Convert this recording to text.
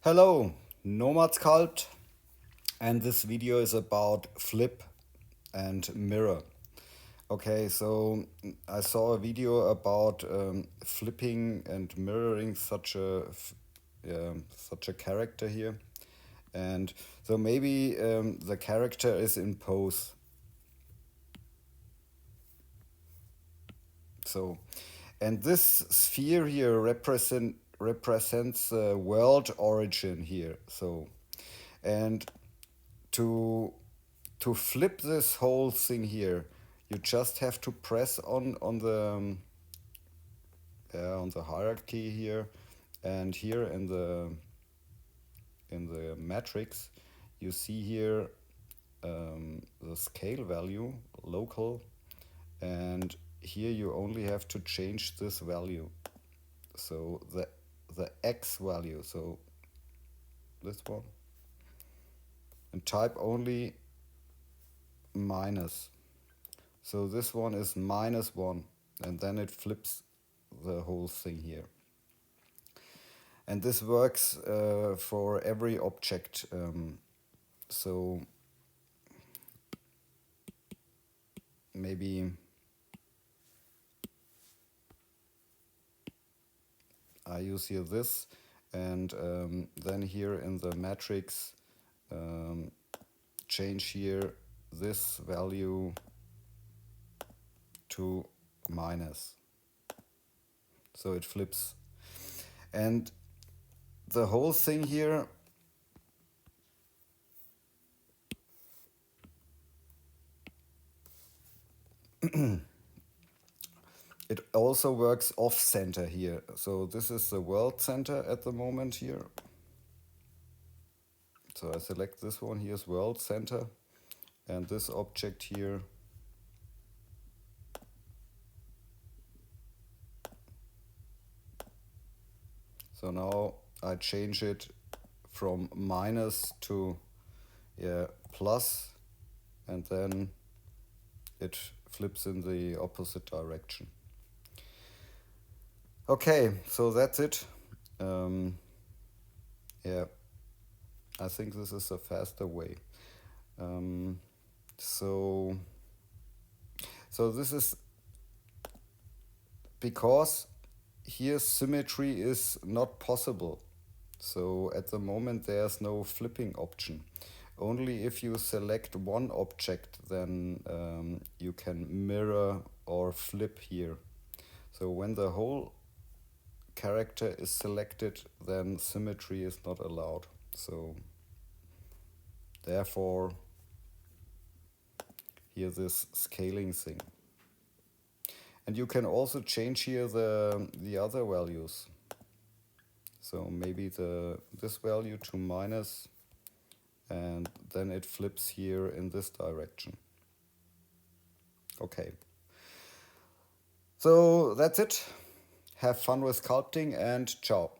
Hello, Nomad Sculpt, and this video is about flip and mirror. Okay, so I saw a video about flipping and mirroring such a character here, and so maybe the character is in pose. So, and this sphere here represents the world origin here. So, and to to flip this whole thing here, you just have to press on the hierarchy here, and here in the matrix, you see here the scale value, local, and here you only have to change this value. So the x value, so this one, and type only minus. So this one is -1, and then it flips the whole thing here. And this works for every object. So maybe I use here this, and then here in the matrix, change here this value to minus. So it flips. And the whole thing here it also works off center here. So this is the world center at the moment here. So I select this one, here's world center, and this object here so now I change it from minus to plus, and then it flips in the opposite direction. Okay, so that's it. I think this is a faster way. So this is because here symmetry is not possible. So at the moment there's no flipping option. Only if you select one object, then you can mirror or flip here. So when the whole character is selected, then symmetry is not allowed. So therefore here this scaling thing. And you can also change here the other values. So maybe this value to minus, and then it flips here in this direction. Okay. So that's it. Have fun with sculpting, and ciao.